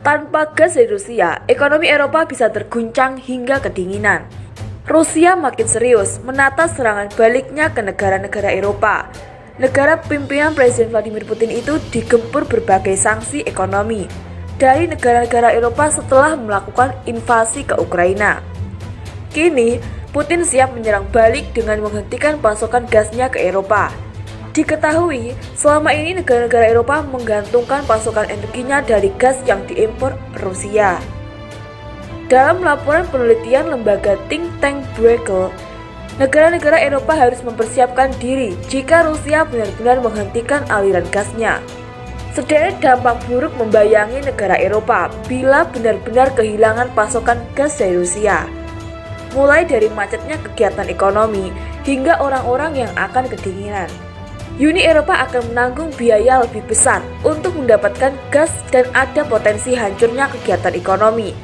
Tanpa gas dari Rusia, ekonomi Eropa bisa terguncang hingga kedinginan. Rusia makin serius menata serangan baliknya ke negara-negara Eropa. Negara pimpinan Presiden Vladimir Putin itu digempur berbagai sanksi ekonomi dari negara-negara Eropa setelah melakukan invasi ke Ukraina. Kini, Putin siap menyerang balik dengan menghentikan pasokan gasnya ke Eropa. Diketahui, selama ini negara-negara Eropa menggantungkan pasokan energinya dari gas yang diimpor Rusia. Dalam laporan penelitian lembaga think tank Bruegel, negara-negara Eropa harus mempersiapkan diri jika Rusia benar-benar menghentikan aliran gasnya. Sederet dampak buruk membayangi negara Eropa bila benar-benar kehilangan pasokan gas dari Rusia. Mulai dari macetnya kegiatan ekonomi hingga orang-orang yang akan kedinginan. Uni Eropa akan menanggung biaya lebih besar untuk mendapatkan gas dan ada potensi hancurnya kegiatan ekonomi,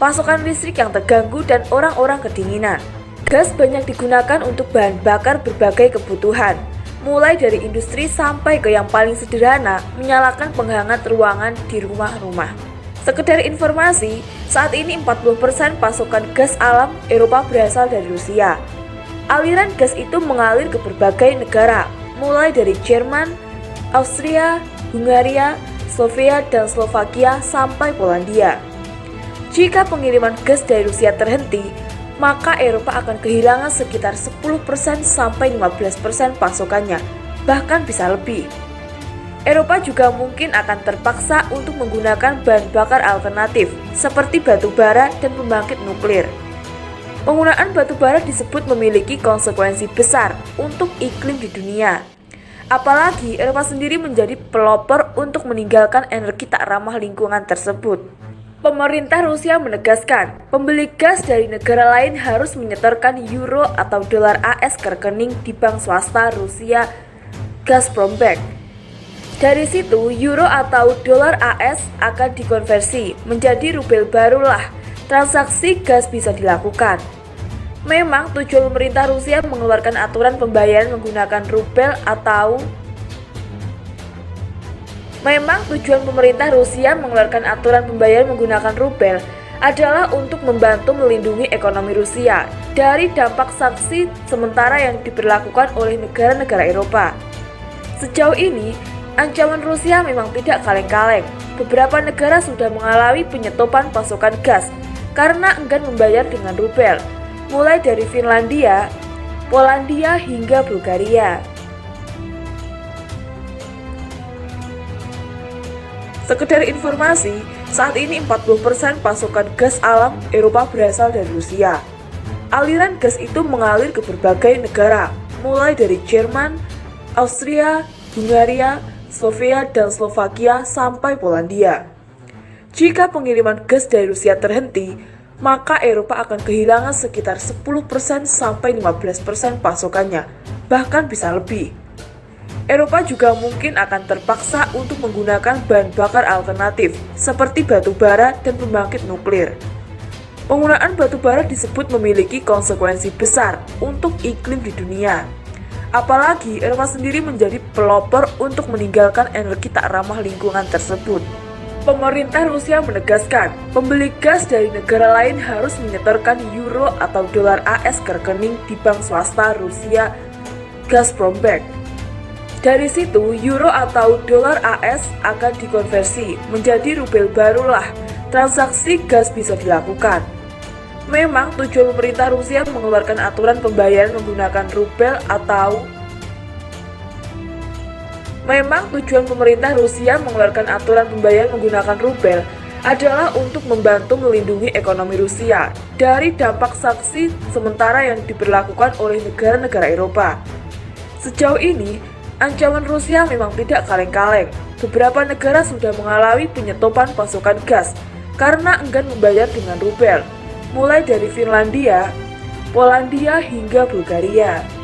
pasokan listrik yang terganggu dan orang-orang kedinginan. Gas banyak digunakan untuk bahan bakar berbagai kebutuhan, mulai dari industri sampai ke yang paling sederhana, menyalakan penghangat ruangan di rumah-rumah. Sekedar informasi, saat ini 40% pasokan gas alam Eropa berasal dari Rusia. Aliran gas itu mengalir ke berbagai negara, mulai dari Jerman, Austria, Hungaria, Slovenia, dan Slovakia sampai Polandia. Jika pengiriman gas dari Rusia terhenti, maka Eropa akan kehilangan sekitar 10% sampai 15% pasokannya, bahkan bisa lebih. Eropa juga mungkin akan terpaksa untuk menggunakan bahan bakar alternatif seperti batu bara dan pembangkit nuklir. Penggunaan batu bara disebut memiliki konsekuensi besar untuk iklim di dunia. Apalagi Eropa sendiri menjadi pelopor untuk meninggalkan energi tak ramah lingkungan tersebut. Pemerintah Rusia menegaskan, pembeli gas dari negara lain harus menyetorkan euro atau dolar AS ke rekening di bank swasta Rusia Gazprombank. Dari situ, euro atau dolar AS akan dikonversi menjadi rubel barulah transaksi gas bisa dilakukan. Memang tujuan pemerintah Rusia mengeluarkan aturan pembayaran menggunakan rubel adalah untuk membantu melindungi ekonomi Rusia dari dampak sanksi sementara yang diberlakukan oleh negara-negara Eropa. Sejauh ini, ancaman Rusia memang tidak kaleng-kaleng. Beberapa negara sudah mengalami penyetopan pasokan gas karena enggan membayar dengan rubel, mulai dari Finlandia, Polandia hingga Bulgaria. Sekedar informasi, saat ini 40% pasokan gas alam Eropa berasal dari Rusia. Aliran gas itu mengalir ke berbagai negara, mulai dari Jerman, Austria, Hungaria, Slovenia, dan Slovakia sampai Polandia. Jika pengiriman gas dari Rusia terhenti, maka Eropa akan kehilangan sekitar 10% sampai 15% pasokannya, bahkan bisa lebih. Eropa juga mungkin akan terpaksa untuk menggunakan bahan bakar alternatif seperti batu bara dan pembangkit nuklir. Penggunaan batu bara disebut memiliki konsekuensi besar untuk iklim di dunia. Apalagi Eropa sendiri menjadi pelopor untuk meninggalkan energi tak ramah lingkungan tersebut. Pemerintah Rusia menegaskan, pembeli gas dari negara lain harus menyetorkan euro atau dolar AS ke rekening di bank swasta Rusia Gazprombank. Dari situ, euro atau dolar AS akan dikonversi menjadi rubel barulah transaksi gas bisa dilakukan. Memang tujuan pemerintah Rusia mengeluarkan aturan pembayaran menggunakan rubel adalah untuk membantu melindungi ekonomi Rusia dari dampak sanksi sementara yang diberlakukan oleh negara-negara Eropa. Sejauh ini, ancaman Rusia memang tidak kaleng-kaleng. Beberapa negara sudah mengalami penyetopan pasokan gas karena enggan membayar dengan rubel, mulai dari Finlandia, Polandia hingga Bulgaria.